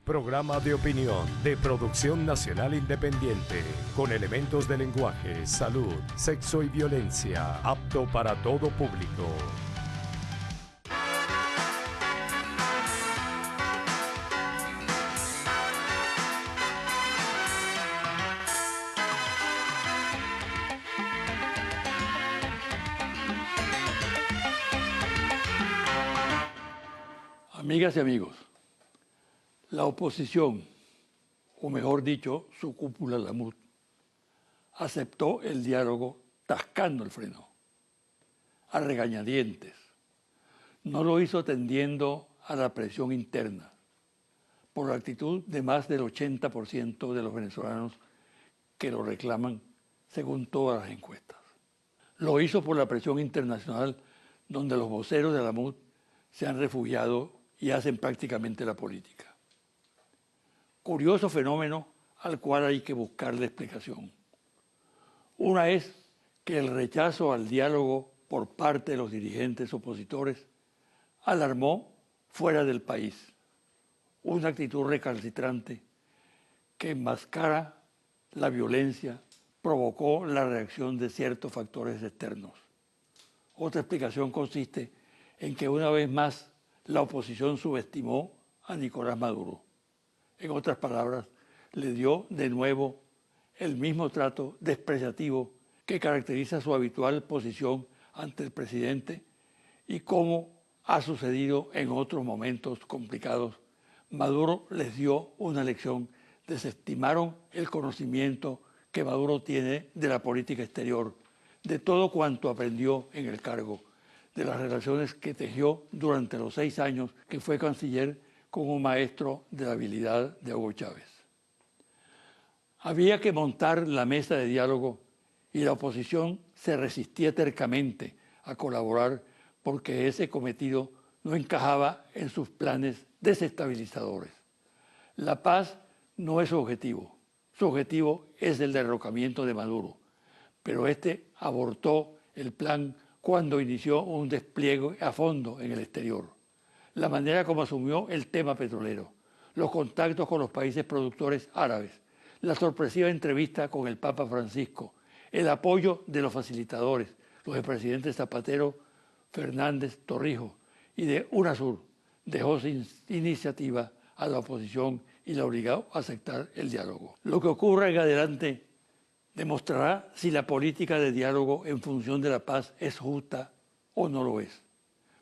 Programa de opinión de producción nacional independiente, con elementos de lenguaje, salud, sexo y violencia, apto para todo público. Amigas y amigos, la oposición, o mejor dicho, su cúpula, la MUD, aceptó el diálogo tascando el freno, a regañadientes. No lo hizo tendiendo a la presión interna, por la actitud de más del 80% de los venezolanos que lo reclaman según todas las encuestas. Lo hizo por la presión internacional, donde los voceros de la MUD se han refugiado y hacen prácticamente la política. Curioso fenómeno al cual hay que buscarle explicación. Una es que el rechazo al diálogo por parte de los dirigentes opositores alarmó fuera del país una actitud recalcitrante que enmascara la violencia, provocó la reacción de ciertos factores externos. Otra explicación consiste en que una vez más la oposición subestimó a Nicolás Maduro. En otras palabras, le dio de nuevo el mismo trato despreciativo que caracteriza su habitual posición ante el presidente y como ha sucedido en otros momentos complicados. Maduro les dio una lección, desestimaron el conocimiento que Maduro tiene de la política exterior, de todo cuanto aprendió en el cargo, de las relaciones que tejió durante los 6 años que fue canciller como maestro de la habilidad de Hugo Chávez. Había que montar la mesa de diálogo y la oposición se resistía tercamente a colaborar porque ese cometido no encajaba en sus planes desestabilizadores. La paz no es su objetivo es el derrocamiento de Maduro, pero este abortó el plan cuando inició un despliegue a fondo en el exterior. La manera como asumió el tema petrolero, los contactos con los países productores árabes, la sorpresiva entrevista con el Papa Francisco, el apoyo de los facilitadores, los expresidentes Zapatero, Fernández, Torrijos y de UNASUR, dejó sin iniciativa a la oposición y la obligó a aceptar el diálogo. Lo que ocurra en adelante demostrará si la política de diálogo en función de la paz es justa o no lo es.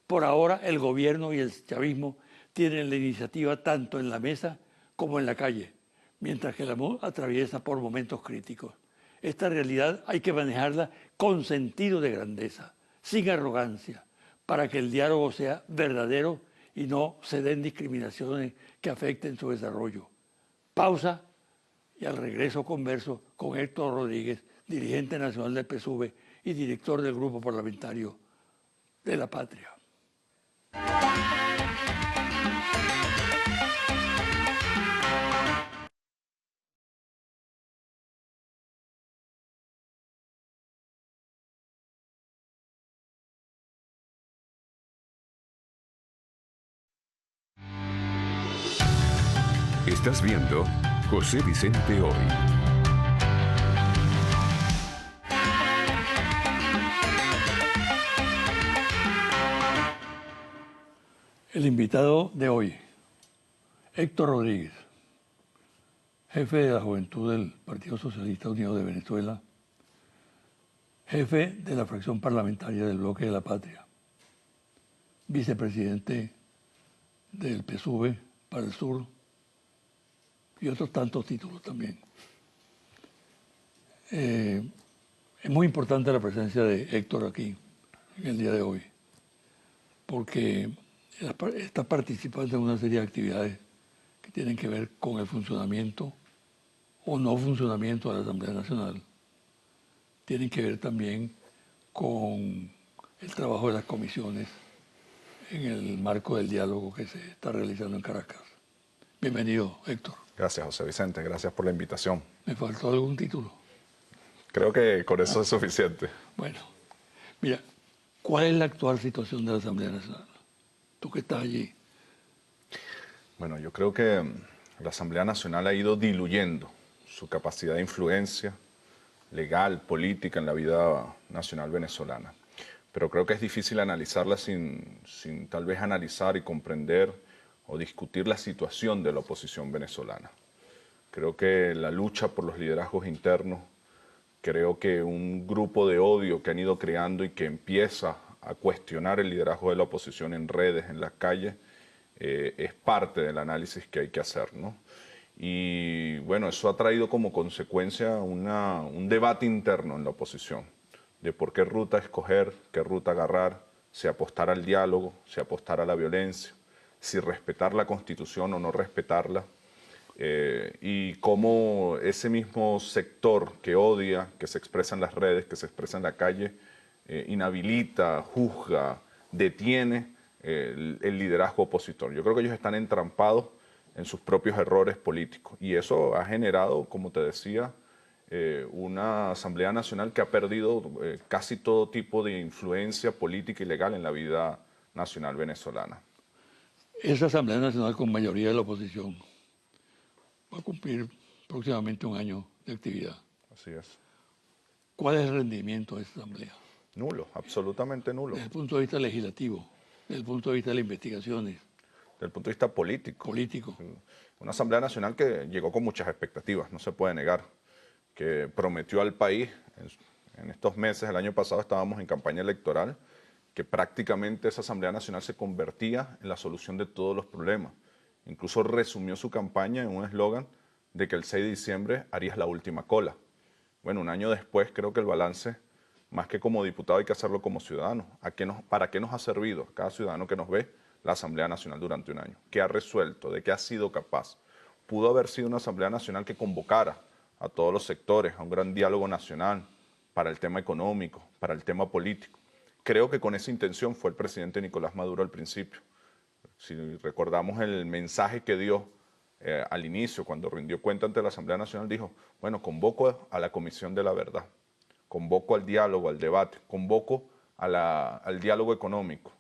Por ahora, el gobierno y el chavismo tienen la iniciativa tanto en la mesa como en la calle, mientras que la MUD atraviesa por momentos críticos. Esta realidad hay que manejarla con sentido de grandeza, sin arrogancia, para que el diálogo sea verdadero y no se den discriminaciones que afecten su desarrollo. Pausa y al regreso converso con Héctor Rodríguez, dirigente nacional del PSUV y director del Grupo Parlamentario de la Patria. Estás viendo José Vicente Hoy. El invitado de hoy, Héctor Rodríguez, jefe de la Juventud del Partido Socialista Unido de Venezuela, jefe de la fracción parlamentaria del Bloque de la Patria, vicepresidente del PSUV para el Sur y otros tantos títulos también. Es muy importante la presencia de Héctor aquí en el día de hoy, porque está participando en una serie de actividades que tienen que ver con el funcionamiento o no funcionamiento de la Asamblea Nacional. Tienen que ver también con el trabajo de las comisiones en el marco del diálogo que se está realizando en Caracas. Bienvenido, Héctor. Gracias, José Vicente. Gracias por la invitación. ¿Me faltó algún título? Creo que con eso es suficiente. Bueno, mira, ¿cuál es la actual situación de la Asamblea Nacional? Tú que estás allí. Bueno, yo creo que la Asamblea Nacional ha ido diluyendo su capacidad de influencia legal, política en la vida nacional venezolana. Pero creo que es difícil analizarla sin tal vez analizar y comprender o discutir la situación de la oposición venezolana. Creo que la lucha por los liderazgos internos, creo que un grupo de odio que han ido creando y que empieza a cuestionar el liderazgo de la oposición en redes, en las calles, es parte del análisis que hay que hacer, ¿no? Y bueno, eso ha traído como consecuencia un debate interno en la oposición de por qué ruta escoger, qué ruta agarrar, si apostar al diálogo, si apostar a la violencia, si respetar la Constitución o no respetarla. Y cómo ese mismo sector que odia, que se expresa en las redes, que se expresa en la calle, inhabilita, juzga, detiene el liderazgo opositor. Yo creo que ellos están entrampados en sus propios errores políticos y eso ha generado, como te decía, una Asamblea Nacional que ha perdido casi todo tipo de influencia política y legal en la vida nacional venezolana. Esa Asamblea Nacional con mayoría de la oposición va a cumplir próximamente un año de actividad. Así es. ¿Cuál es el rendimiento de esa Asamblea? Nulo, absolutamente nulo. Desde el punto de vista legislativo, desde el punto de vista de las investigaciones. Desde el punto de vista político. Político. Una Asamblea Nacional que llegó con muchas expectativas, no se puede negar, que prometió al país, en estos meses, el año pasado estábamos en campaña electoral, que prácticamente esa Asamblea Nacional se convertía en la solución de todos los problemas. Incluso resumió su campaña en un eslogan de que el 6 de diciembre harías la última cola. Bueno, un año después creo que el balance, más que como diputado hay que hacerlo como ciudadano. ¿Para qué nos ha servido cada ciudadano que nos ve la Asamblea Nacional durante un año? ¿Qué ha resuelto? ¿De qué ha sido capaz? Pudo haber sido una Asamblea Nacional que convocara a todos los sectores a un gran diálogo nacional para el tema económico, para el tema político. Creo que con esa intención fue el presidente Nicolás Maduro al principio. Si recordamos el mensaje que dio al inicio, cuando rindió cuenta ante la Asamblea Nacional, dijo, bueno, convoco a la Comisión de la Verdad, convoco al diálogo, al debate, convoco al diálogo económico.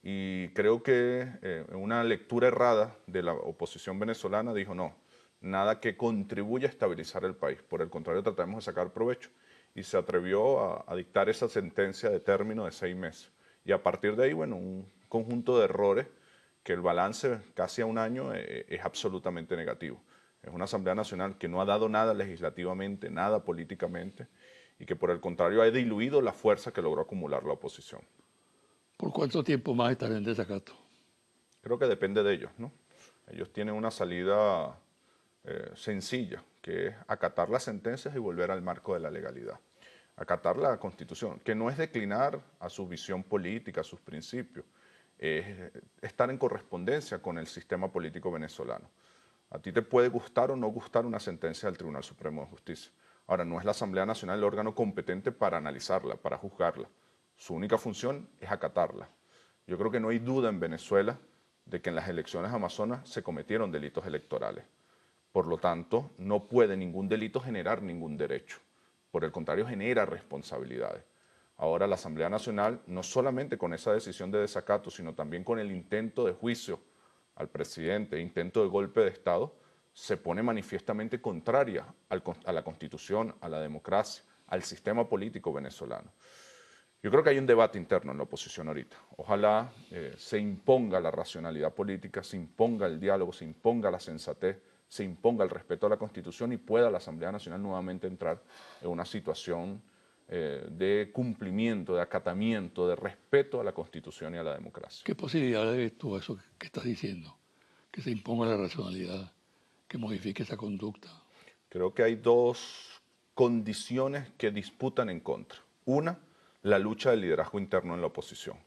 Y creo que una lectura errada de la oposición venezolana dijo, no, nada que contribuya a estabilizar el país. Por el contrario, tratamos de sacar provecho. Y se atrevió a dictar esa sentencia de término de 6 meses. Y a partir de ahí, bueno, un conjunto de errores que el balance casi a un año es absolutamente negativo. Es una Asamblea Nacional que no ha dado nada legislativamente, nada políticamente, y que por el contrario ha diluido la fuerza que logró acumular la oposición. ¿Por cuánto tiempo más estará en desacato? Creo que depende de ellos, ¿no? Ellos tienen una salida sencilla, que es acatar las sentencias y volver al marco de la legalidad. Acatar la Constitución, que no es declinar a su visión política, a sus principios, es estar en correspondencia con el sistema político venezolano. A ti te puede gustar o no gustar una sentencia del Tribunal Supremo de Justicia. Ahora, no es la Asamblea Nacional el órgano competente para analizarla, para juzgarla. Su única función es acatarla. Yo creo que no hay duda en Venezuela de que en las elecciones amazonas se cometieron delitos electorales. Por lo tanto, no puede ningún delito generar ningún derecho. Por el contrario, genera responsabilidades. Ahora la Asamblea Nacional, no solamente con esa decisión de desacato, sino también con el intento de juicio al presidente, intento de golpe de Estado, se pone manifiestamente contraria a la Constitución, a la democracia, al sistema político venezolano. Yo creo que hay un debate interno en la oposición ahorita. Ojalá se imponga la racionalidad política, se imponga el diálogo, se imponga la sensatez, se imponga el respeto a la Constitución y pueda la Asamblea Nacional nuevamente entrar en una situación de cumplimiento, de acatamiento, de respeto a la Constitución y a la democracia. ¿Qué posibilidades ves tú eso que estás diciendo? Que se imponga la racionalidad, que modifique esa conducta. Creo que hay dos condiciones que disputan en contra. Una, la lucha del liderazgo interno en la oposición.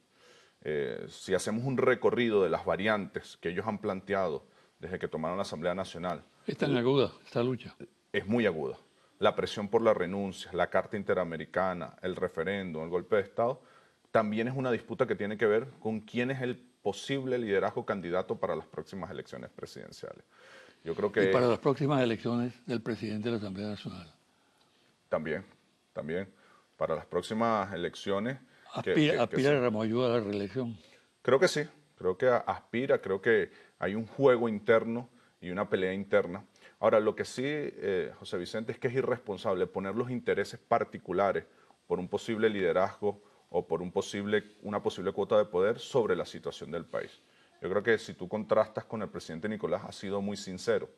Si hacemos un recorrido de las variantes que ellos han planteado desde que tomaron la Asamblea Nacional. ¿Es tan aguda esta lucha? Es muy aguda. La presión por la renuncia, la Carta Interamericana, el referéndum, el golpe de Estado, también es una disputa que tiene que ver con quién es el posible liderazgo candidato para las próximas elecciones presidenciales. Yo creo que... Y para las próximas elecciones del presidente de la Asamblea Nacional. También. Para las próximas elecciones... ¿Aspira Ramos Ayuda a la reelección? Creo que sí. Creo que aspira, creo que hay un juego interno y una pelea interna. Ahora, lo que sí, José Vicente, es que es irresponsable poner los intereses particulares por un posible liderazgo o por una posible cuota de poder sobre la situación del país. Yo creo que si tú contrastas con el presidente Nicolás, ha sido muy sincero.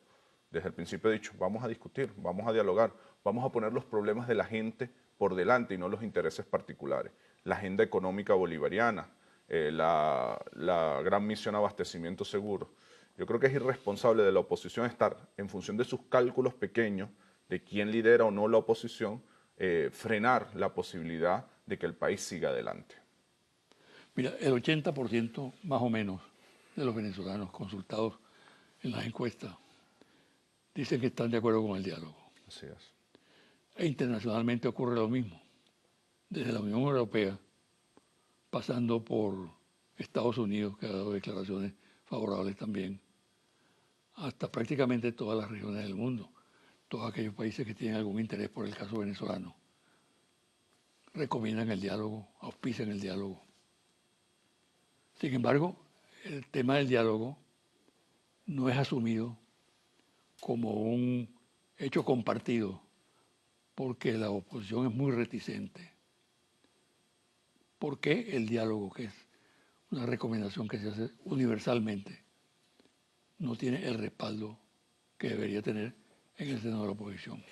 Desde el principio he dicho, vamos a discutir, vamos a dialogar, vamos a poner los problemas de la gente por delante y no los intereses particulares. La agenda económica bolivariana, la gran misión abastecimiento seguro. Yo creo que es irresponsable de la oposición estar en función de sus cálculos pequeños, de quién lidera o no la oposición, frenar la posibilidad de que el país siga adelante. Mira, el 80% más o menos de los venezolanos consultados en las encuestas dicen que están de acuerdo con el diálogo. Así es. E internacionalmente ocurre lo mismo. Desde la Unión Europea, pasando por Estados Unidos, que ha dado declaraciones favorables también, hasta prácticamente todas las regiones del mundo, todos aquellos países que tienen algún interés por el caso venezolano, recomiendan el diálogo, auspician el diálogo. Sin embargo, el tema del diálogo no es asumido como un hecho compartido, porque la oposición es muy reticente. ¿Por qué el diálogo, que es una recomendación que se hace universalmente, no tiene el respaldo que debería tener en el seno de la oposición?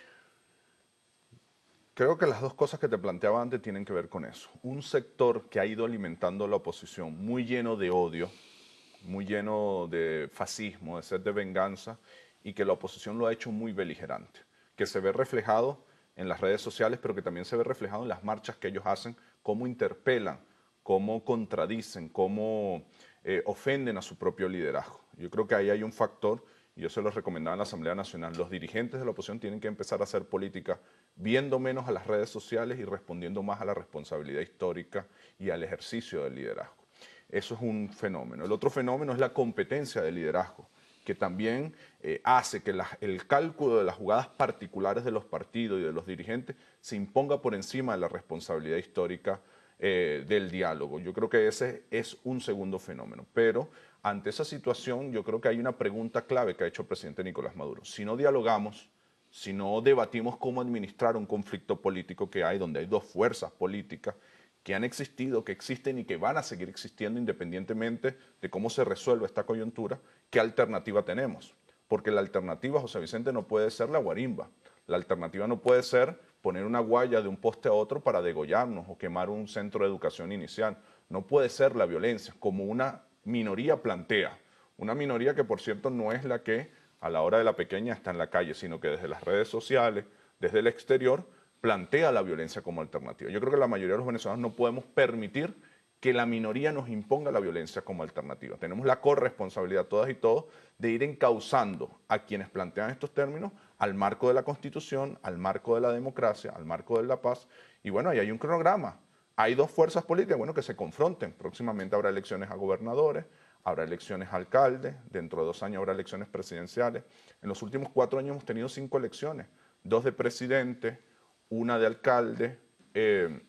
Creo que las dos cosas que te planteaba antes tienen que ver con eso. Un sector que ha ido alimentando la oposición, muy lleno de odio, muy lleno de fascismo, de sed de venganza, y que la oposición lo ha hecho muy beligerante, que se ve reflejado en las redes sociales, pero que también se ve reflejado en las marchas que ellos hacen, cómo interpelan, cómo contradicen, cómo ofenden a su propio liderazgo. Yo creo que ahí hay un factor, y yo se lo recomendaba en la Asamblea Nacional, los dirigentes de la oposición tienen que empezar a hacer política viendo menos a las redes sociales y respondiendo más a la responsabilidad histórica y al ejercicio del liderazgo. Eso es un fenómeno. El otro fenómeno es la competencia del liderazgo, que también hace que el cálculo de las jugadas particulares de los partidos y de los dirigentes se imponga por encima de la responsabilidad histórica del diálogo. Yo creo que ese es un segundo fenómeno. Pero ante esa situación yo creo que hay una pregunta clave que ha hecho el presidente Nicolás Maduro. Si no dialogamos, si no debatimos cómo administrar un conflicto político que hay, donde hay dos fuerzas políticas que han existido, que existen y que van a seguir existiendo independientemente de cómo se resuelva esta coyuntura, ¿qué alternativa tenemos? Porque la alternativa, José Vicente, no puede ser la guarimba. La alternativa no puede ser poner una guaya de un poste a otro para degollarnos o quemar un centro de educación inicial. No puede ser la violencia, como una minoría plantea. Una minoría que, por cierto, no es la que a la hora de la pequeña está en la calle, sino que desde las redes sociales, desde el exterior, plantea la violencia como alternativa. Yo creo que la mayoría de los venezolanos no podemos permitir que la minoría nos imponga la violencia como alternativa. Tenemos la corresponsabilidad todas y todos de ir encauzando a quienes plantean estos términos al marco de la Constitución, al marco de la democracia, al marco de la paz. Y bueno, ahí hay un cronograma. Hay dos fuerzas políticas, bueno, que se confronten. Próximamente habrá elecciones a gobernadores, habrá elecciones a alcaldes, dentro de 2 años habrá elecciones presidenciales. En los últimos 4 años hemos tenido 5 elecciones, 2 de presidente, una de alcalde,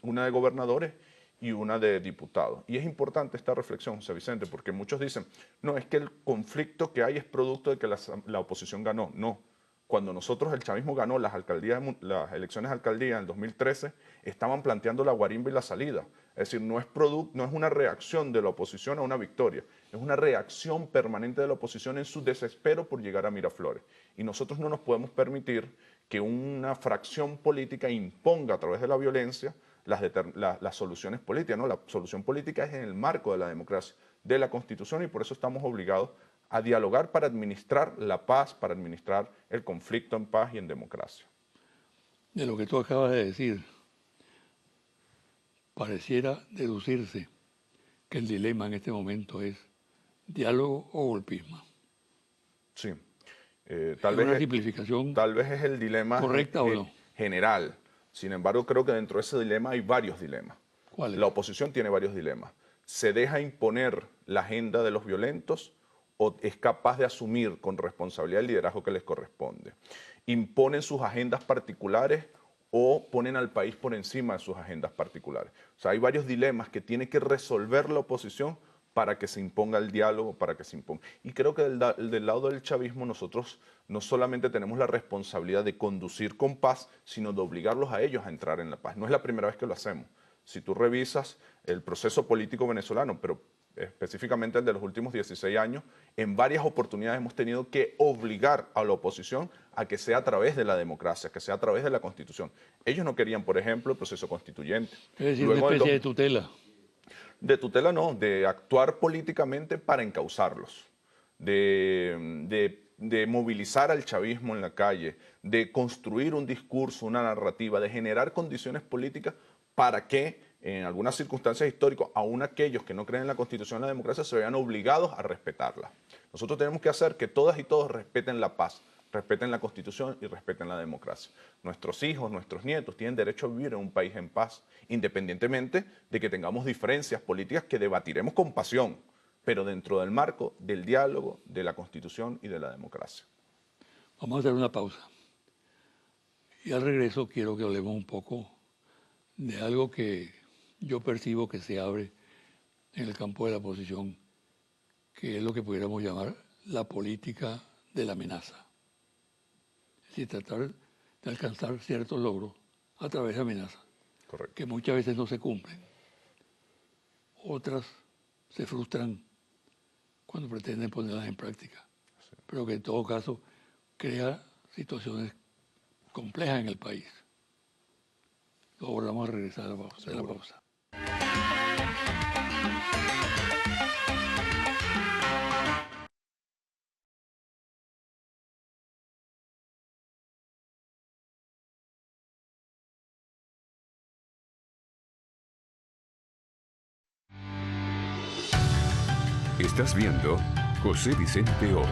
una de gobernadores y una de diputados. Y es importante esta reflexión, José Vicente, porque muchos dicen, no, es que el conflicto que hay es producto de que la oposición ganó. No, cuando nosotros, el chavismo, ganó las elecciones de alcaldía en el 2013, estaban planteando la guarimba y la salida. Es decir, no es una reacción de la oposición a una victoria, es una reacción permanente de la oposición en su desespero por llegar a Miraflores. Y nosotros no nos podemos permitir que una fracción política imponga a través de la violencia las soluciones políticas, ¿no? La solución política es en el marco de la democracia, de la Constitución, y por eso estamos obligados a dialogar para administrar la paz, para administrar el conflicto en paz y en democracia. De lo que tú acabas de decir, pareciera deducirse que el dilema en este momento es diálogo o golpismo. Sí. Tal vez una simplificación. Tal vez es el dilema correcta o no. General. Sin embargo, creo que dentro de ese dilema hay varios dilemas. ¿Cuáles? La oposición tiene varios dilemas. ¿Se deja imponer la agenda de los violentos o es capaz de asumir con responsabilidad el liderazgo que les corresponde? ¿Imponen sus agendas particulares o ponen al país por encima de sus agendas particulares? O sea, hay varios dilemas que tiene que resolver la oposición para que se imponga el diálogo, para que se imponga. Y creo que del lado del chavismo nosotros no solamente tenemos la responsabilidad de conducir con paz, sino de obligarlos a ellos a entrar en la paz. No es la primera vez que lo hacemos. Si tú revisas el proceso político venezolano, pero específicamente el de los últimos 16 años, en varias oportunidades hemos tenido que obligar a la oposición a que sea a través de la democracia, que sea a través de la Constitución. Ellos no querían, por ejemplo, el proceso constituyente. Es decir, una especie de tutela. De tutela no, de actuar políticamente para encauzarlos, de movilizar al chavismo en la calle, de construir un discurso, una narrativa, de generar condiciones políticas para que en algunas circunstancias históricas, aún aquellos que no creen en la Constitución y la democracia se vean obligados a respetarla. Nosotros tenemos que hacer que todas y todos respeten la paz, respeten la Constitución y respeten la democracia. Nuestros hijos, nuestros nietos tienen derecho a vivir en un país en paz, independientemente de que tengamos diferencias políticas que debatiremos con pasión, pero dentro del marco del diálogo, de la Constitución y de la democracia. Vamos a hacer una pausa. Y al regreso quiero que hablemos un poco de algo que yo percibo que se abre en el campo de la oposición, que es lo que pudiéramos llamar la política de la amenaza. Es decir, tratar de alcanzar ciertos logros a través de amenazas, Correcto. que muchas veces no se cumplen. Otras se frustran cuando pretenden ponerlas en práctica, sí, pero que en todo caso crea situaciones complejas en el país. Luego vamos a regresar de la pausa. Estás viendo José Vicente Hoy.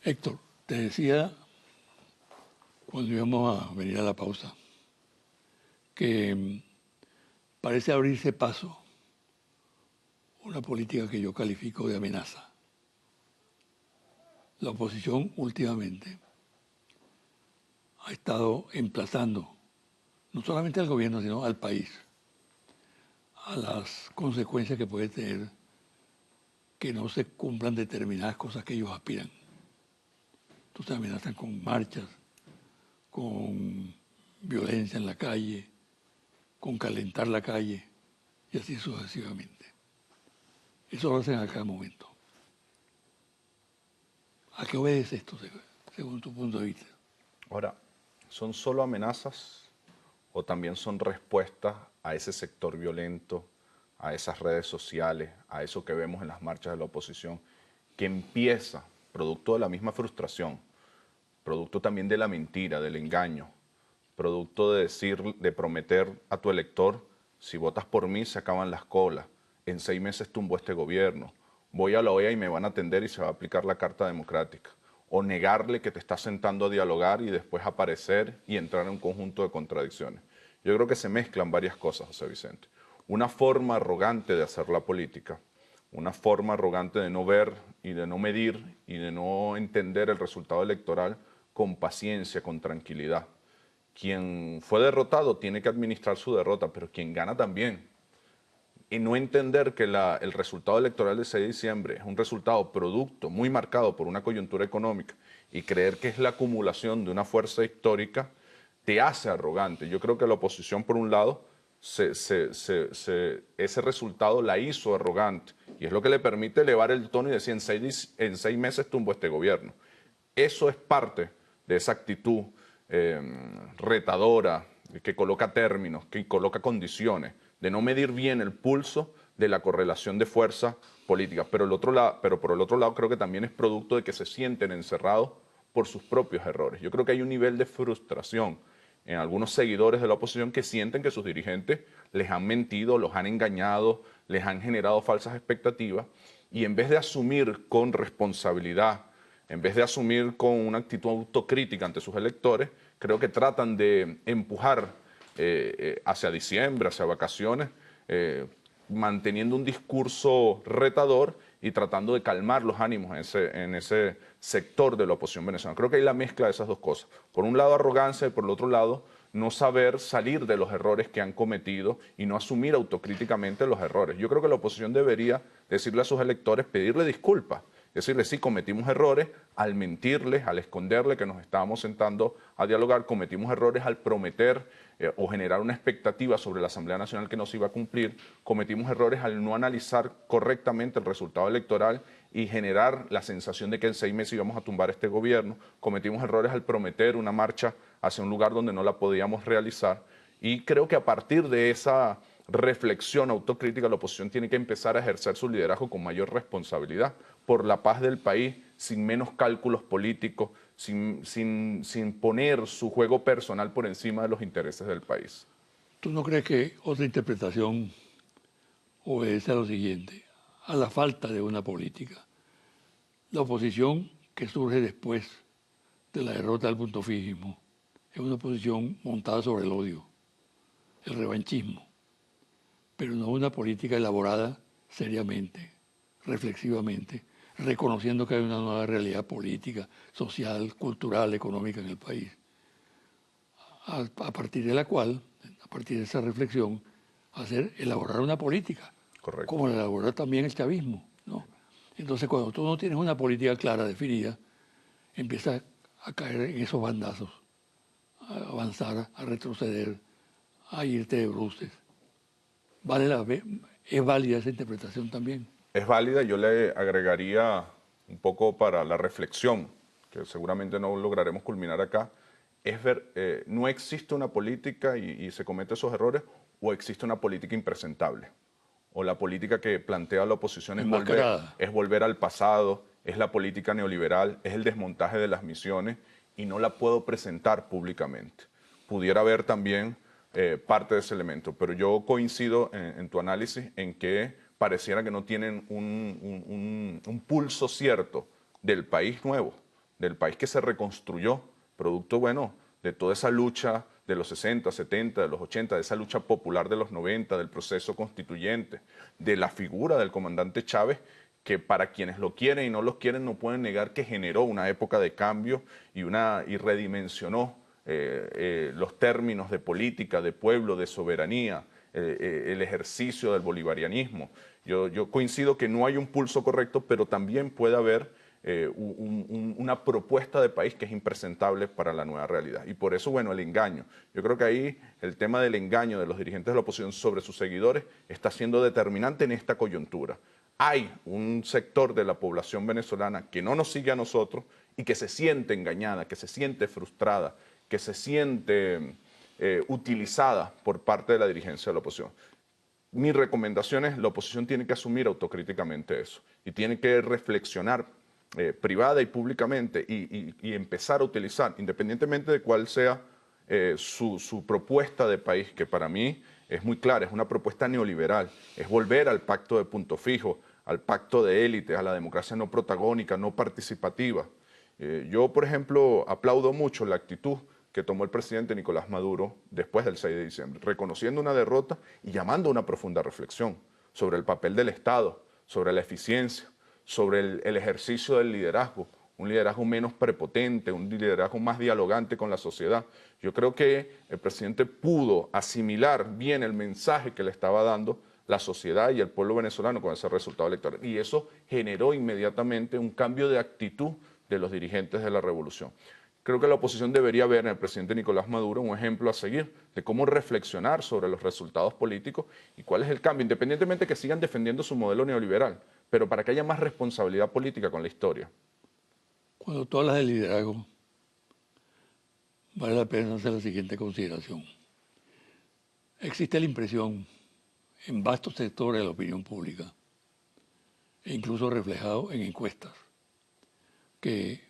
Héctor, te decía cuando íbamos a venir a la pausa que parece abrirse paso una política que yo califico de amenaza. La oposición últimamente ha estado emplazando no solamente al gobierno, sino al país, a las consecuencias que puede tener que no se cumplan determinadas cosas que ellos aspiran. Entonces amenazan con marchas, con violencia en la calle, con calentar la calle y así sucesivamente. Eso lo hacen a cada momento. ¿A qué obedece esto, según tu punto de vista? Ahora, ¿son solo amenazas o también son respuestas a ese sector violento, a esas redes sociales, a eso que vemos en las marchas de la oposición, que empieza, producto de la misma frustración, producto también de la mentira, del engaño, producto de de prometer a tu elector, si votas por mí se acaban las colas, en 6 meses tumbo este gobierno, voy a la OEA y me van a atender y se va a aplicar la Carta Democrática, o negarle que te estás sentando a dialogar y después aparecer y entrar en un conjunto de contradicciones. Yo creo que se mezclan varias cosas, José Vicente. Una forma arrogante de hacer la política, una forma arrogante de no ver y de no medir y de no entender el resultado electoral con paciencia, con tranquilidad. Quien fue derrotado tiene que administrar su derrota, pero quien gana también. Y no entender que el resultado electoral del 6 de diciembre es un resultado producto muy marcado por una coyuntura económica y creer que es la acumulación de una fuerza histórica te hace arrogante. Yo creo que la oposición, por un lado, ese resultado la hizo arrogante y es lo que le permite elevar el tono y decir en 6 meses tumbo este gobierno. Eso es parte de esa actitud retadora, que coloca términos, que coloca condiciones, de no medir bien el pulso de la correlación de fuerza política. Pero por el otro lado creo que también es producto de que se sienten encerrados por sus propios errores. Yo creo que hay un nivel de frustración en algunos seguidores de la oposición que sienten que sus dirigentes les han mentido, los han engañado, les han generado falsas expectativas y en vez de asumir con responsabilidad, en vez de asumir con una actitud autocrítica ante sus electores, creo que tratan de empujar hacia diciembre, hacia vacaciones, manteniendo un discurso retador y tratando de calmar los ánimos en ese sector de la oposición venezolana. Creo que hay la mezcla de esas dos cosas. Por un lado arrogancia y por el otro lado no saber salir de los errores que han cometido y no asumir autocríticamente los errores. Yo creo que la oposición debería decirle a sus electores, pedirle disculpas, decirle sí, cometimos errores al mentirles, al esconderle que nos estábamos sentando a dialogar, cometimos errores al prometer o generar una expectativa sobre la Asamblea Nacional que no se iba a cumplir, cometimos errores al no analizar correctamente el resultado electoral y generar la sensación de que en 6 meses íbamos a tumbar este gobierno, cometimos errores al prometer una marcha hacia un lugar donde no la podíamos realizar, y creo que a partir de esa reflexión autocrítica la oposición tiene que empezar a ejercer su liderazgo con mayor responsabilidad por la paz del país, sin menos cálculos políticos, sin poner su juego personal por encima de los intereses del país. ¿Tú no crees que otra interpretación obedece a lo siguiente? A la falta de una política. La oposición que surge después de la derrota del puntofijismo es una oposición montada sobre el odio, el revanchismo, pero no una política elaborada seriamente, reflexivamente, reconociendo que hay una nueva realidad política, social, cultural, económica en el país, a partir de la cual, a partir de esa reflexión, elaborar una política, Correcto. como la elaboró también el chavismo, ¿no? Entonces, cuando tú no tienes una política clara, definida, empiezas a caer en esos bandazos, a avanzar, a retroceder, a irte de bruces. ¿Es válida esa interpretación también? Es válida, yo le agregaría un poco para la reflexión, que seguramente no lograremos culminar acá, es ver, no existe una política y se cometen esos errores, o existe una política impresentable, o la política que plantea la oposición es volver al pasado, es la política neoliberal, es el desmontaje de las misiones y no la puedo presentar públicamente. Pudiera haber también parte de ese elemento, pero yo coincido en tu análisis en que pareciera que no tienen un pulso cierto del país nuevo, del país que se reconstruyó, producto, bueno, de toda esa lucha de los 60, 70, de los 80, de esa lucha popular de los 90, del proceso constituyente, de la figura del comandante Chávez, que para quienes lo quieren y no lo quieren no pueden negar que generó una época de cambio y redimensionó los términos de política, de pueblo, de soberanía, el ejercicio del bolivarianismo. Yo coincido que no hay un pulso correcto, pero también puede haber una propuesta de país que es impresentable para la nueva realidad. Y por eso, bueno, el engaño. Yo creo que ahí el tema del engaño de los dirigentes de la oposición sobre sus seguidores está siendo determinante en esta coyuntura. Hay un sector de la población venezolana que no nos sigue a nosotros y que se siente engañada, que se siente frustrada, que se siente utilizada por parte de la dirigencia de la oposición. Mi recomendación es, la oposición tiene que asumir autocríticamente eso y tiene que reflexionar privada y públicamente y empezar a utilizar, independientemente de cuál sea su propuesta de país, que para mí es muy clara, es una propuesta neoliberal, es volver al pacto de punto fijo, al pacto de élites, a la democracia no protagónica, no participativa. Yo, por ejemplo, aplaudo mucho la actitud que tomó el presidente Nicolás Maduro después del 6 de diciembre, reconociendo una derrota y llamando a una profunda reflexión sobre el papel del Estado, sobre la eficiencia, sobre el ejercicio del liderazgo, un liderazgo menos prepotente, un liderazgo más dialogante con la sociedad. Yo creo que el presidente pudo asimilar bien el mensaje que le estaba dando la sociedad y el pueblo venezolano con ese resultado electoral. Y eso generó inmediatamente un cambio de actitud de los dirigentes de la revolución. Creo que la oposición debería ver en el presidente Nicolás Maduro un ejemplo a seguir de cómo reflexionar sobre los resultados políticos y cuál es el cambio, independientemente de que sigan defendiendo su modelo neoliberal, pero para que haya más responsabilidad política con la historia. Cuando tú hablas de liderazgo, vale la pena hacer la siguiente consideración. Existe la impresión en vastos sectores de la opinión pública, e incluso reflejado en encuestas, que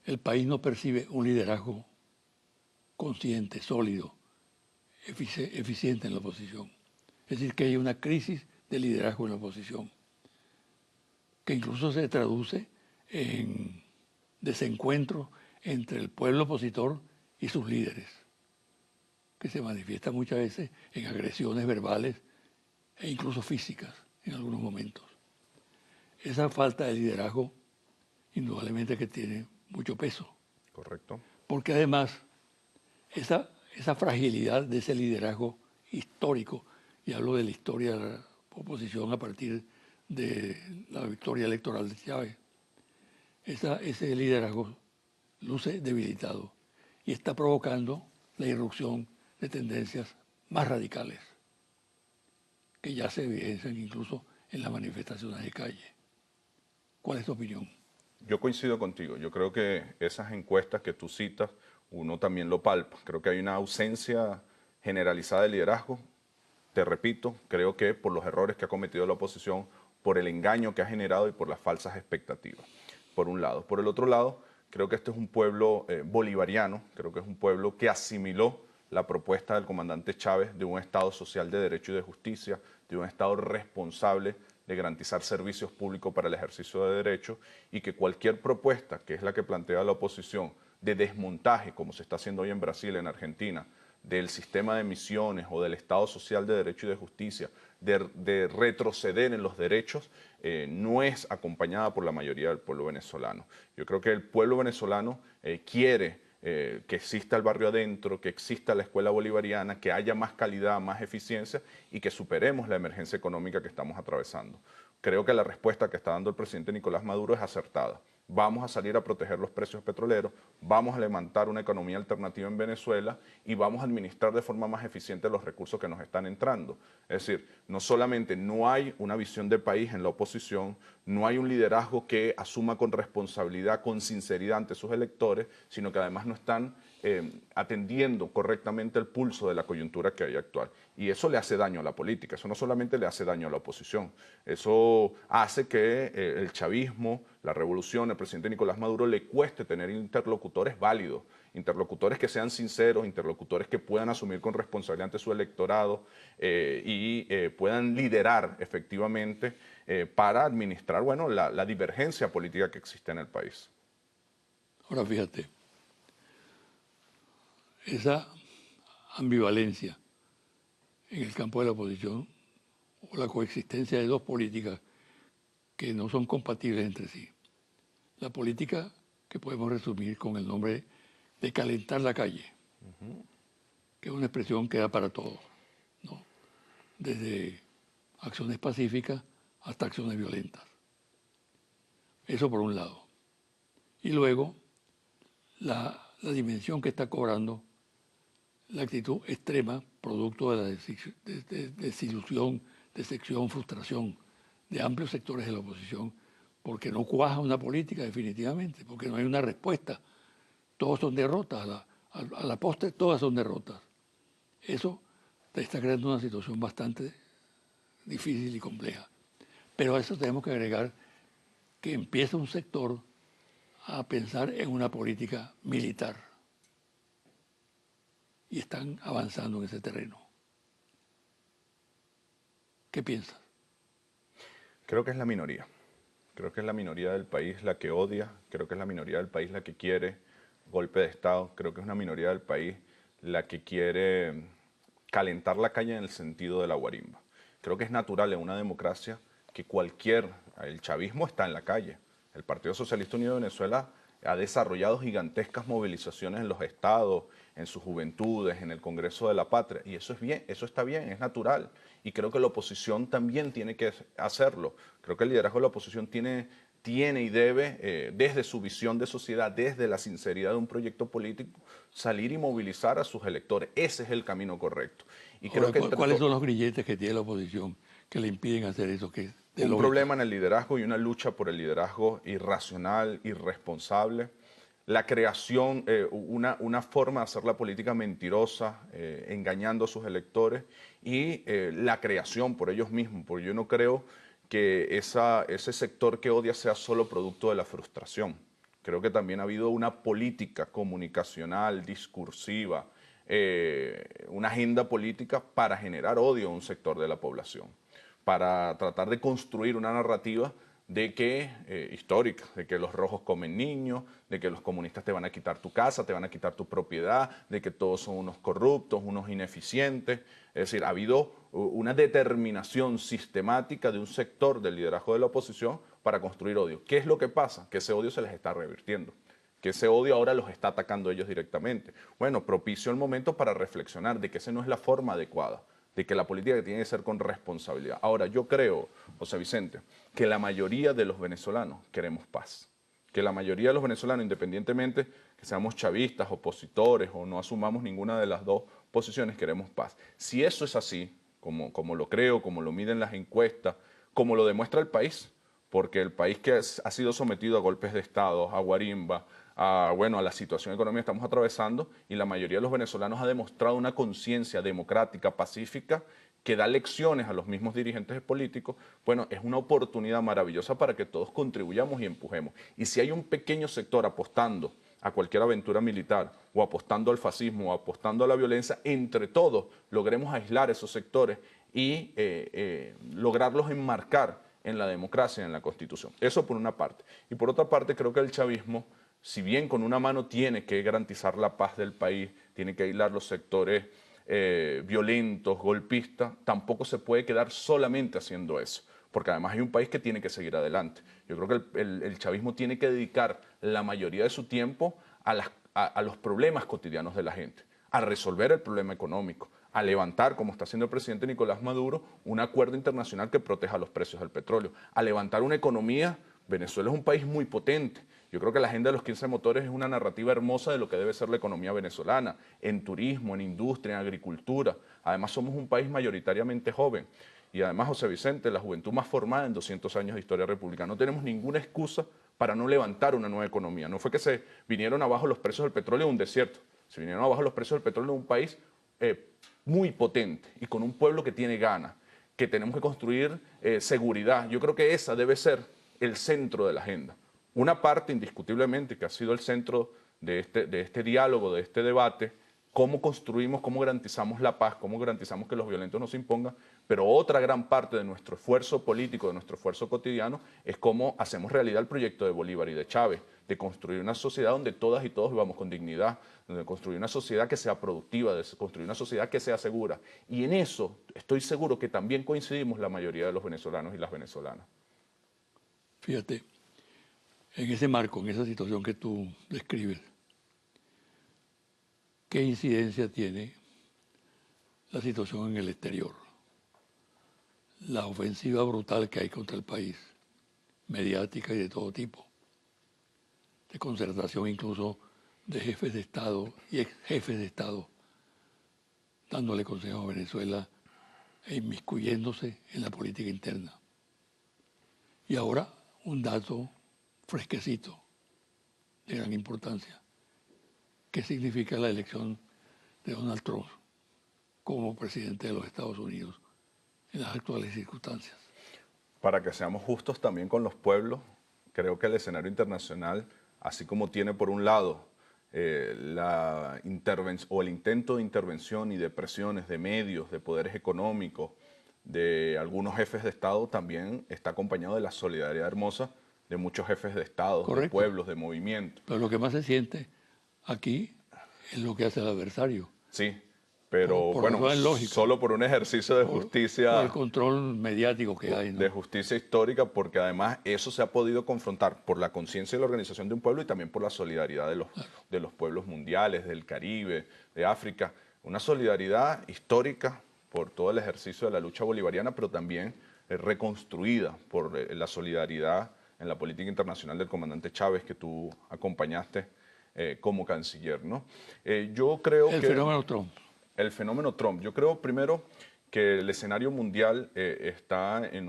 el país no percibe un liderazgo consciente, sólido, eficiente en la oposición. Es decir, que hay una crisis de liderazgo en la oposición, que incluso se traduce en desencuentro entre el pueblo opositor y sus líderes, que se manifiesta muchas veces en agresiones verbales e incluso físicas en algunos momentos. esa falta de liderazgo indudablemente que tiene mucho peso. Correcto. Porque además esa fragilidad de ese liderazgo histórico, y hablo de la historia de la oposición a partir de la victoria electoral de Chávez, ese liderazgo luce debilitado y está provocando la irrupción de tendencias más radicales, que ya se evidencian incluso en las manifestaciones de calle. ¿Cuál es tu opinión? Yo coincido contigo. Yo creo que esas encuestas que tú citas, uno también lo palpa. Creo que hay una ausencia generalizada de liderazgo. Te repito, creo que por los errores que ha cometido la oposición, por el engaño que ha generado y por las falsas expectativas, por un lado. Por el otro lado, creo que este es un pueblo bolivariano, creo que es un pueblo que asimiló la propuesta del comandante Chávez de un Estado social de derecho y de justicia, de un Estado responsable de garantizar servicios públicos para el ejercicio de derechos, y que cualquier propuesta, que es la que plantea la oposición, de desmontaje, como se está haciendo hoy en Brasil, en Argentina, del sistema de emisiones o del Estado social de derecho y de justicia, de retroceder en los derechos, no es acompañada por la mayoría del pueblo venezolano. Yo creo que el pueblo venezolano quiere que exista el barrio adentro, que exista la escuela bolivariana, que haya más calidad, más eficiencia y que superemos la emergencia económica que estamos atravesando. Creo que la respuesta que está dando el presidente Nicolás Maduro es acertada. Vamos a salir a proteger los precios petroleros, vamos a levantar una economía alternativa en Venezuela y vamos a administrar de forma más eficiente los recursos que nos están entrando. Es decir, no solamente no hay una visión de país en la oposición, no hay un liderazgo que asuma con responsabilidad, con sinceridad ante sus electores, sino que además no están atendiendo correctamente el pulso de la coyuntura que hay actual. Y eso le hace daño a la política, eso no solamente le hace daño a la oposición, eso hace que el chavismo, la revolución, el presidente Nicolás Maduro le cueste tener interlocutores válidos, interlocutores que sean sinceros, interlocutores que puedan asumir con responsabilidad ante su electorado y puedan liderar efectivamente para administrar, bueno, la divergencia política que existe en el país. Ahora fíjate, esa ambivalencia en el campo de la oposición o la coexistencia de dos políticas que no son compatibles entre sí. La política que podemos resumir con el nombre de calentar la calle, que es una expresión que da para todos, ¿no? Desde acciones pacíficas hasta acciones violentas. Eso por un lado. Y luego, la dimensión que está cobrando la actitud extrema, producto de la desilusión, decepción, frustración de amplios sectores de la oposición, porque no cuaja una política definitivamente, porque no hay una respuesta. Todos son derrotas, a la postre todas son derrotas. Eso te está creando una situación bastante difícil y compleja. Pero a eso tenemos que agregar que empieza un sector a pensar en una política militar. Y están avanzando en ese terreno. ¿Qué piensas? Creo que es la minoría. Creo que es la minoría del país la que odia, creo que es la minoría del país la que quiere golpe de Estado, creo que es una minoría del país la que quiere calentar la calle en el sentido de la guarimba. Creo que es natural en una democracia que el chavismo está en la calle. El Partido Socialista Unido de Venezuela ha desarrollado gigantescas movilizaciones en los estados, en sus juventudes, en el Congreso de la Patria, y eso es bien, eso está bien, es natural, y creo que la oposición también tiene que hacerlo. Creo que el liderazgo de la oposición tiene y debe, desde su visión de sociedad, desde la sinceridad de un proyecto político, salir y movilizar a sus electores. Ese es el camino correcto. Y creo que ¿cuáles son los grilletes que tiene la oposición que le impiden hacer eso? Un problema en el liderazgo y una lucha por el liderazgo irracional, irresponsable. La creación, una forma de hacer la política mentirosa, engañando a sus electores, y la creación por ellos mismos, porque yo no creo que ese sector que odia sea solo producto de la frustración. Creo que también ha habido una política comunicacional, discursiva, una agenda política para generar odio a un sector de la población, para tratar de construir una narrativa de que, histórica, de que los rojos comen niños, de que los comunistas te van a quitar tu casa, te van a quitar tu propiedad, de que todos son unos corruptos, unos ineficientes. Es decir, ha habido una determinación sistemática de un sector del liderazgo de la oposición para construir odio. ¿Qué es lo que pasa? Que ese odio se les está revirtiendo, que ese odio ahora los está atacando ellos directamente. Bueno, propició el momento para reflexionar de que esa no es la forma adecuada, de que la política tiene que ser con responsabilidad. Ahora, yo creo, José Vicente, que la mayoría de los venezolanos queremos paz, que la mayoría de los venezolanos, independientemente que seamos chavistas, opositores o no asumamos ninguna de las dos posiciones, queremos paz. Si eso es así, como lo creo, como lo miden las encuestas, como lo demuestra el país, porque el país que ha sido sometido a golpes de Estado, a guarimba, a la situación económica que estamos atravesando, y la mayoría de los venezolanos ha demostrado una conciencia democrática, pacífica, que da lecciones a los mismos dirigentes políticos, bueno, es una oportunidad maravillosa para que todos contribuyamos y empujemos. Y si hay un pequeño sector apostando a cualquier aventura militar, o apostando al fascismo, o apostando a la violencia, entre todos logremos aislar esos sectores y lograrlos enmarcar en la democracia, en la Constitución. Eso por una parte. Y por otra parte, creo que el chavismo, si bien con una mano tiene que garantizar la paz del país, tiene que aislar los sectores violentos, golpistas, tampoco se puede quedar solamente haciendo eso, porque además hay un país que tiene que seguir adelante. Yo creo que el chavismo tiene que dedicar la mayoría de su tiempo a los problemas cotidianos de la gente, a resolver el problema económico, a levantar, como está haciendo el presidente Nicolás Maduro, un acuerdo internacional que proteja los precios del petróleo, a levantar una economía. Venezuela es un país muy potente. Yo creo que la agenda de los 15 motores es una narrativa hermosa de lo que debe ser la economía venezolana, en turismo, en industria, en agricultura. Además, somos un país mayoritariamente joven. Y además, José Vicente, la juventud más formada en 200 años de historia republicana. No tenemos ninguna excusa para no levantar una nueva economía. No fue que se vinieron abajo los precios del petróleo en un desierto. Se vinieron abajo los precios del petróleo en un país muy potente y con un pueblo que tiene ganas, que tenemos que construir seguridad. Yo creo que esa debe ser el centro de la agenda. Una parte, indiscutiblemente, que ha sido el centro de este diálogo, de este debate, cómo construimos, cómo garantizamos la paz, cómo garantizamos que los violentos no se impongan, pero otra gran parte de nuestro esfuerzo político, de nuestro esfuerzo cotidiano, es cómo hacemos realidad el proyecto de Bolívar y de Chávez, de construir una sociedad donde todas y todos vivamos con dignidad, de construir una sociedad que sea productiva, de construir una sociedad que sea segura. Y en eso estoy seguro que también coincidimos la mayoría de los venezolanos y las venezolanas. Fíjate, en ese marco, en esa situación que tú describes, ¿qué incidencia tiene la situación en el exterior? La ofensiva brutal que hay contra el país, mediática y de todo tipo, de concertación incluso de jefes de Estado y ex jefes de Estado, dándole consejos a Venezuela e inmiscuyéndose en la política interna. Y ahora un dato fresquecito, de gran importancia. ¿Qué significa la elección de Donald Trump como presidente de los Estados Unidos en las actuales circunstancias? Para que seamos justos también con los pueblos, creo que el escenario internacional, así como tiene por un lado el intento de intervención y de presiones de medios, de poderes económicos, de algunos jefes de Estado, también está acompañado de la solidaridad hermosa de muchos jefes de Estado, de pueblos, de movimientos. Pero lo que más se siente aquí es lo que hace el adversario. Sí, pero bueno, solo por un ejercicio de justicia. Por el control mediático que hay, ¿no? De justicia histórica, porque además eso se ha podido confrontar por la conciencia y la organización de un pueblo y también por la solidaridad de los pueblos mundiales, del Caribe, de África. Una solidaridad histórica por todo el ejercicio de la lucha bolivariana, pero también reconstruida por la solidaridad en la política internacional del comandante Chávez, que tú acompañaste como canciller, ¿no? Yo creo que... El fenómeno Trump. El fenómeno Trump. Yo creo primero que el escenario mundial está en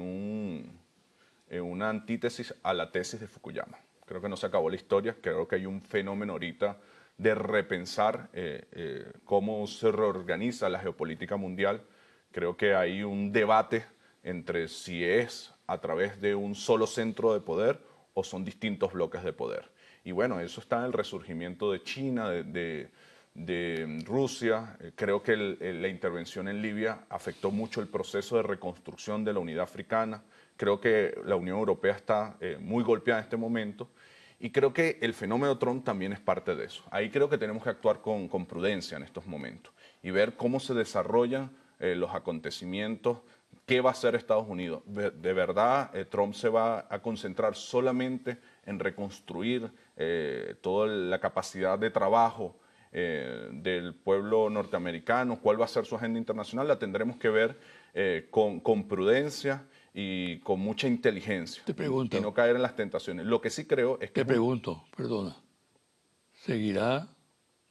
una antítesis a la tesis de Fukuyama. Creo que no se acabó la historia, creo que hay un fenómeno ahorita de repensar cómo se reorganiza la geopolítica mundial. Creo que hay un debate entre si es a través de un solo centro de poder o son distintos bloques de poder. Y bueno, eso está en el resurgimiento de China, de Rusia. Creo que la intervención en Libia afectó mucho el proceso de reconstrucción de la unidad africana. Creo que la Unión Europea está muy golpeada en este momento y creo que el fenómeno Trump también es parte de eso. Ahí creo que tenemos que actuar con prudencia en estos momentos y ver cómo se desarrollan los acontecimientos ¿Qué va a hacer Estados Unidos? ¿De verdad Trump se va a concentrar solamente en reconstruir toda la capacidad de trabajo del pueblo norteamericano? ¿Cuál va a ser su agenda internacional? La tendremos que ver con prudencia y con mucha inteligencia. Te pregunto. Y no caer en las tentaciones. Lo que sí creo es que... Te pregunto, perdona, ¿seguirá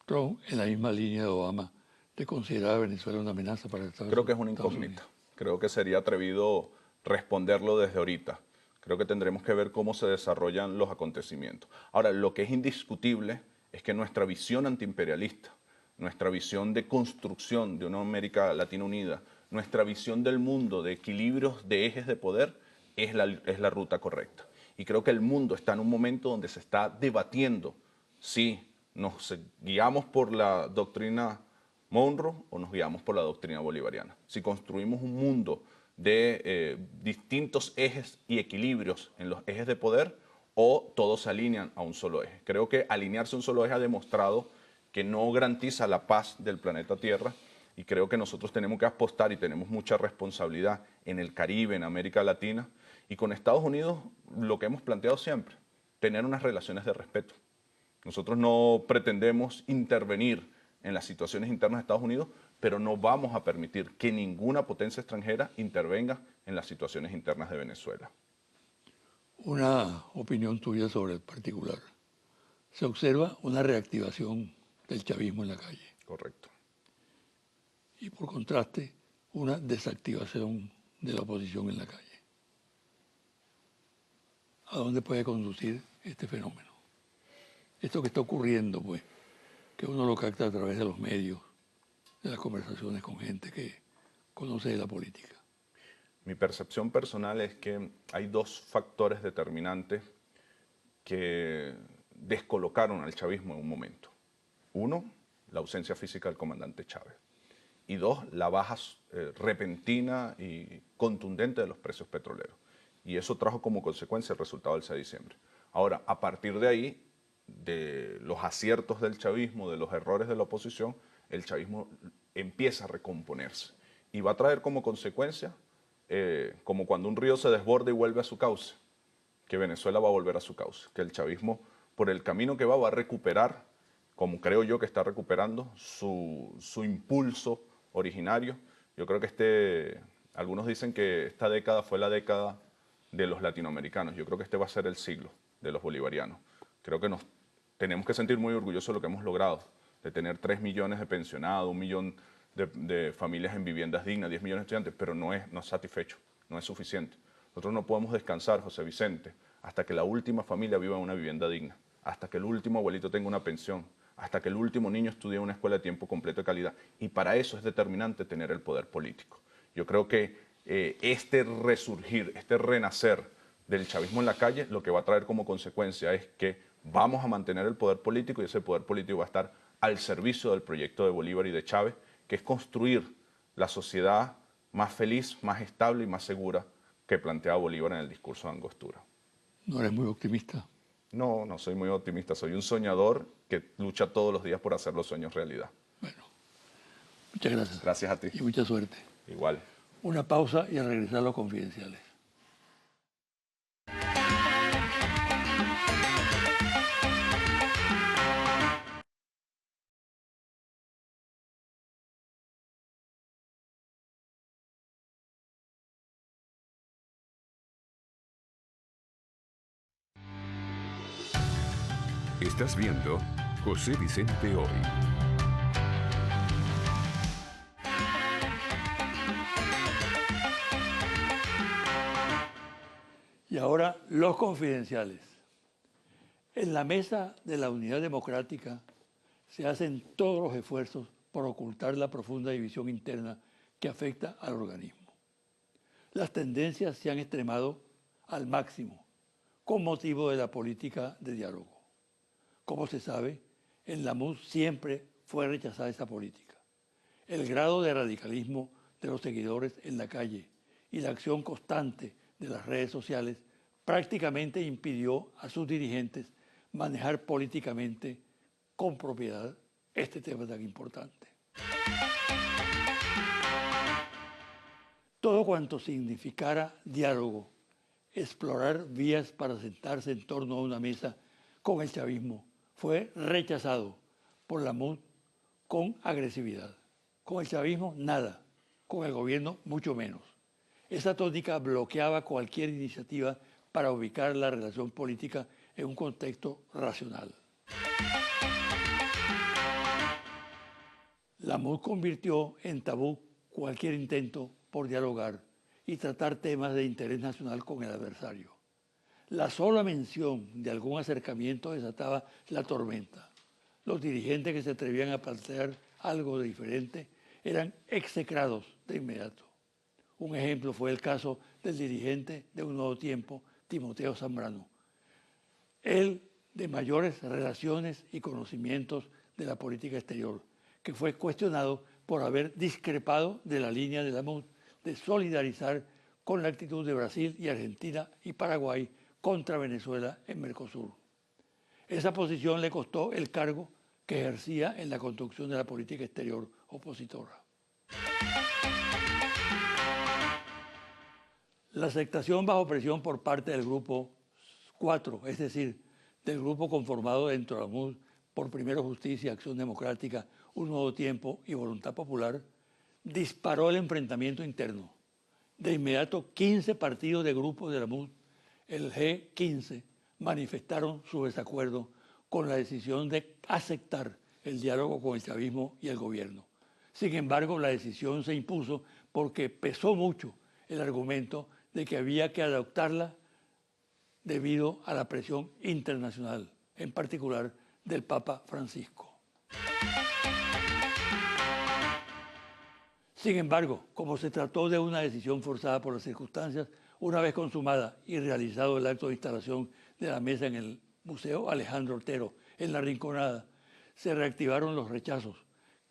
Trump en la misma línea de Obama de considerar a Venezuela una amenaza para Estados Unidos? Creo que es una incógnita. Creo que sería atrevido responderlo desde ahorita. Creo que tendremos que ver cómo se desarrollan los acontecimientos. Ahora, lo que es indiscutible es que nuestra visión antiimperialista, nuestra visión de construcción de una América Latina unida, nuestra visión del mundo, de equilibrios de ejes de poder, es la ruta correcta. Y creo que el mundo está en un momento donde se está debatiendo si nos guiamos por la doctrina Monroe o nos guiamos por la doctrina bolivariana. Si construimos un mundo de distintos ejes y equilibrios en los ejes de poder o todos se alinean a un solo eje. Creo que alinearse a un solo eje ha demostrado que no garantiza la paz del planeta Tierra y creo que nosotros tenemos que apostar y tenemos mucha responsabilidad en el Caribe, en América Latina y con Estados Unidos lo que hemos planteado siempre, tener unas relaciones de respeto. Nosotros no pretendemos intervenir en las situaciones internas de Estados Unidos, pero no vamos a permitir que ninguna potencia extranjera intervenga en las situaciones internas de Venezuela. Una opinión tuya sobre el particular. Se observa una reactivación del chavismo en la calle. Correcto. Y por contraste, una desactivación de la oposición en la calle. ¿A dónde puede conducir este fenómeno? Esto que está ocurriendo, pues, que uno lo capta a través de los medios, de las conversaciones con gente que conoce de la política. Mi percepción personal es que hay dos factores determinantes que descolocaron al chavismo en un momento. Uno, la ausencia física del comandante Chávez. Y dos, la baja repentina y contundente de los precios petroleros. Y eso trajo como consecuencia el resultado del 6 de diciembre. Ahora, a partir de ahí, de los aciertos del chavismo, de los errores de la oposición, el chavismo empieza a recomponerse. Y va a traer como consecuencia, como cuando un río se desborda y vuelve a su cauce, que Venezuela va a volver a su cauce, que el chavismo, por el camino que va a recuperar, como creo yo que está recuperando, su impulso originario. Yo creo que algunos dicen que esta década fue la década de los latinoamericanos. Yo creo que este va a ser el siglo de los bolivarianos. Creo que nos tenemos que sentir muy orgullosos de lo que hemos logrado, de tener 3 millones de pensionados, 1 millón de familias en viviendas dignas, 10 millones de estudiantes, pero no es satisfecho, no es suficiente. Nosotros no podemos descansar, José Vicente, hasta que la última familia viva en una vivienda digna, hasta que el último abuelito tenga una pensión, hasta que el último niño estudie en una escuela de tiempo completo de calidad. Y para eso es determinante tener el poder político. Yo creo que este resurgir, este renacer del chavismo en la calle, lo que va a traer como consecuencia es que vamos a mantener el poder político y ese poder político va a estar al servicio del proyecto de Bolívar y de Chávez, que es construir la sociedad más feliz, más estable y más segura que planteaba Bolívar en el discurso de Angostura. ¿No eres muy optimista? No, no soy muy optimista, soy un soñador que lucha todos los días por hacer los sueños realidad. Bueno, muchas gracias. Gracias a ti. Y mucha suerte. Igual. Una pausa y a regresar a los confidenciales. Estás viendo José Vicente Hoy. Y ahora los confidenciales. En la mesa de la Unidad Democrática se hacen todos los esfuerzos por ocultar la profunda división interna que afecta al organismo. Las tendencias se han extremado al máximo con motivo de la política de diálogo. Como se sabe, en la MUD siempre fue rechazada esa política. El grado de radicalismo de los seguidores en la calle y la acción constante de las redes sociales prácticamente impidió a sus dirigentes manejar políticamente con propiedad este tema tan importante. Todos todo cuanto significara diálogo, explorar vías para sentarse en torno a una mesa con el chavismo, fue rechazado por la MUD con agresividad. Con el chavismo, nada. Con el gobierno, mucho menos. Esa tónica bloqueaba cualquier iniciativa para ubicar la relación política en un contexto racional. La MUD convirtió en tabú cualquier intento por dialogar y tratar temas de interés nacional con el adversario. La sola mención de algún acercamiento desataba la tormenta. Los dirigentes que se atrevían a plantear algo de diferente eran execrados de inmediato. Un ejemplo fue el caso del dirigente de Un Nuevo Tiempo, Timoteo Zambrano. Él, de mayores relaciones y conocimientos de la política exterior, que fue cuestionado por haber discrepado de la línea de la MUD de solidarizar con la actitud de Brasil y Argentina y Paraguay contra Venezuela en Mercosur. Esa posición le costó el cargo que ejercía en la construcción de la política exterior opositora. La aceptación bajo presión por parte del Grupo 4, es decir, del grupo conformado dentro de la MUD por Primero Justicia, Acción Democrática, Un Nuevo Tiempo y Voluntad Popular, disparó el enfrentamiento interno. De inmediato, 15 partidos de grupos de la MUD, el G15, manifestaron su desacuerdo con la decisión de aceptar el diálogo con el chavismo y el gobierno. Sin embargo, la decisión se impuso porque pesó mucho el argumento de que había que adoptarla debido a la presión internacional, en particular del Papa Francisco. Sin embargo, como se trató de una decisión forzada por las circunstancias, una vez consumada y realizado el acto de instalación de la mesa en el Museo Alejandro Otero, en La Rinconada, se reactivaron los rechazos,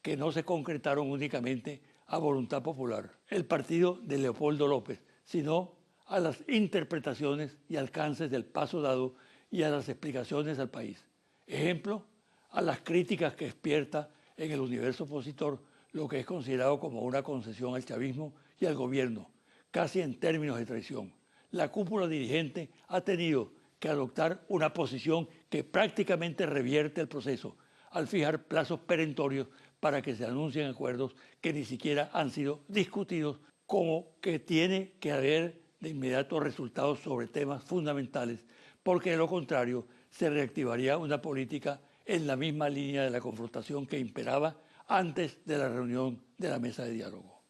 que no se concretaron únicamente a Voluntad Popular, el partido de Leopoldo López, sino a las interpretaciones y alcances del paso dado y a las explicaciones al país. Ejemplo, a las críticas que despierta en el universo opositor lo que es considerado como una concesión al chavismo y al gobierno, casi en términos de traición. La cúpula dirigente ha tenido que adoptar una posición que prácticamente revierte el proceso al fijar plazos perentorios para que se anuncien acuerdos que ni siquiera han sido discutidos, como que tiene que haber de inmediato resultados sobre temas fundamentales, porque de lo contrario se reactivaría una política en la misma línea de la confrontación que imperaba antes de la reunión de la mesa de diálogo.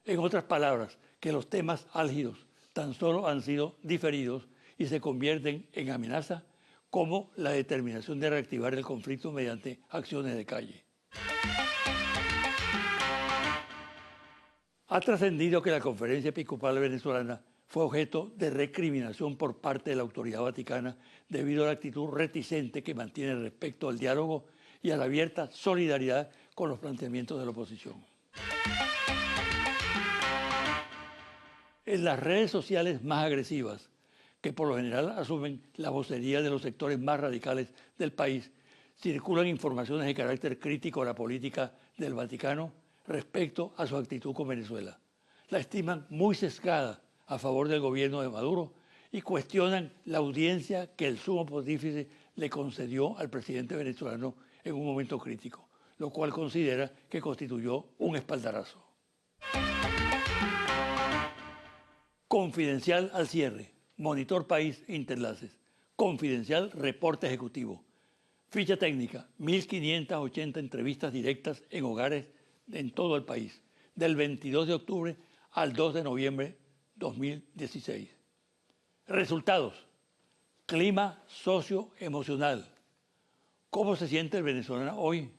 En otras palabras, que los temas álgidos tan solo han sido diferidos y se convierten en amenaza, como la determinación de reactivar el conflicto mediante acciones de calle. Ha trascendido que la Conferencia Episcopal Venezolana fue objeto de recriminación por parte de la autoridad vaticana debido a la actitud reticente que mantiene respecto al diálogo y a la abierta solidaridad con los planteamientos de la oposición. En las redes sociales más agresivas, que por lo general asumen la vocería de los sectores más radicales del país, circulan informaciones de carácter crítico a la política del Vaticano respecto a su actitud con Venezuela. La estiman muy sesgada a favor del gobierno de Maduro y cuestionan la audiencia que el sumo pontífice le concedió al presidente venezolano en un momento crítico, lo cual considera que constituyó un espaldarazo. Confidencial al cierre, Monitor País Interlaces, Confidencial Reporte Ejecutivo, ficha técnica, 1.580 entrevistas directas en hogares en todo el país, del 22 de octubre al 2 de noviembre 2016. Resultados, clima socioemocional. ¿Cómo se siente el venezolano hoy?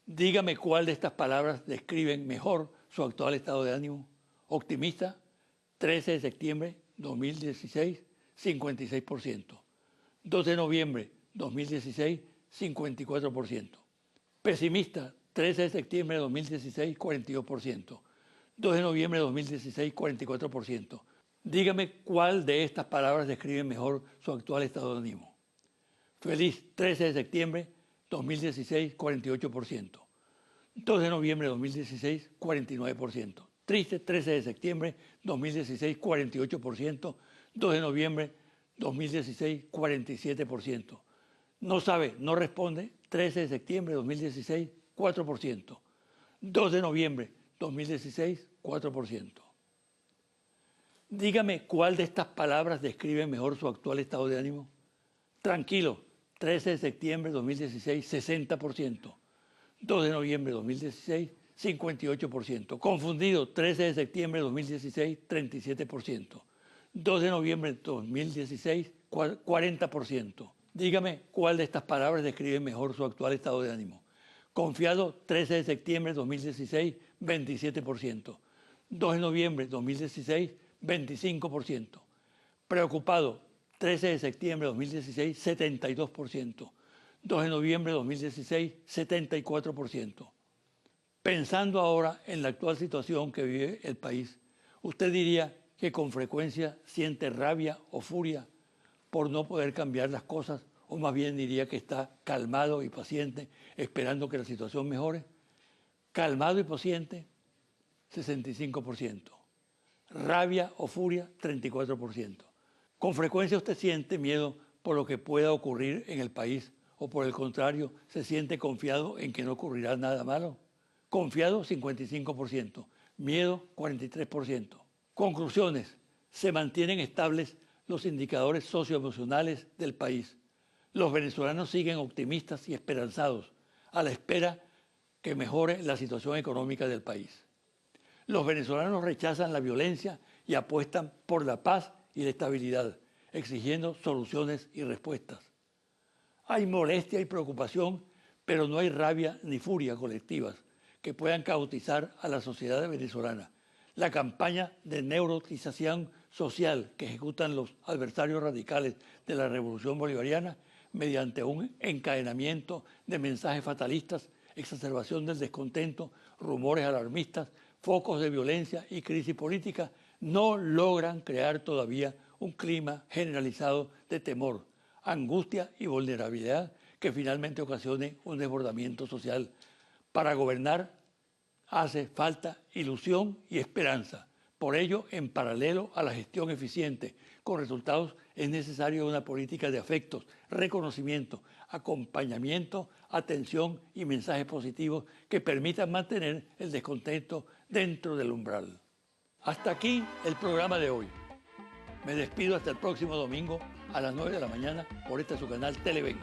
Dígame cuál de estas palabras describen mejor su actual estado de ánimo. Optimista, 13 de septiembre 2016, 56%. 2 de noviembre 2016, 54%. Pesimista, 13 de septiembre de 2016, 42%. 2 de noviembre de 2016, 44%. Dígame cuál de estas palabras describe mejor su actual estado de ánimo. Feliz, 13 de septiembre 2016, 48%. 2 de noviembre de 2016, 49%. Triste, 13 de septiembre 2016, 48%. 2 de noviembre 2016, 47%. No sabe, no responde, 13 de septiembre 2016, 4%. 2 de noviembre 2016, 4%. Dígame cuál de estas palabras describe mejor su actual estado de ánimo. Tranquilo, 13 de septiembre 2016, 60%. 2 de noviembre 2016, 58%. Confundido, 13 de septiembre 2016, 37%. 2 de noviembre 2016, 40%. Dígame cuál de estas palabras describe mejor su actual estado de ánimo. Confiado, 13 de septiembre 2016, 27%. 2 de noviembre 2016, 25%. Preocupado, 13 de septiembre 2016, 72%. 2 de noviembre 2016, 74%. Pensando ahora en la actual situación que vive el país, ¿usted diría que con frecuencia siente rabia o furia por no poder cambiar las cosas, o más bien diría que está calmado y paciente esperando que la situación mejore? Calmado y paciente, 65%. Rabia o furia, 34%. Con frecuencia usted siente miedo por lo que pueda ocurrir en el país, o por el contrario, se siente confiado en que no ocurrirá nada malo. Confiado, 55%. Miedo, 43%. Conclusiones. Se mantienen estables los indicadores socioemocionales del país. Los venezolanos siguen optimistas y esperanzados a la espera que mejore la situación económica del país. Los venezolanos rechazan la violencia y apuestan por la paz y la estabilidad, exigiendo soluciones y respuestas. Hay molestia y preocupación, pero no hay rabia ni furia colectivas que puedan cautizar a la sociedad venezolana. La campaña de neurotización social que ejecutan los adversarios radicales de la revolución bolivariana mediante un encadenamiento de mensajes fatalistas, exacerbación del descontento, rumores alarmistas, focos de violencia y crisis política, no logran crear todavía un clima generalizado de temor, angustia y vulnerabilidad que finalmente ocasione un desbordamiento social. Para gobernar hace falta ilusión y esperanza. Por ello, en paralelo a la gestión eficiente con resultados, es necesaria una política de afectos, reconocimiento, acompañamiento, atención y mensajes positivos que permitan mantener el descontento dentro del umbral. Hasta aquí el programa de hoy. Me despido hasta el próximo domingo a las 9 de la mañana por este su canal Televen.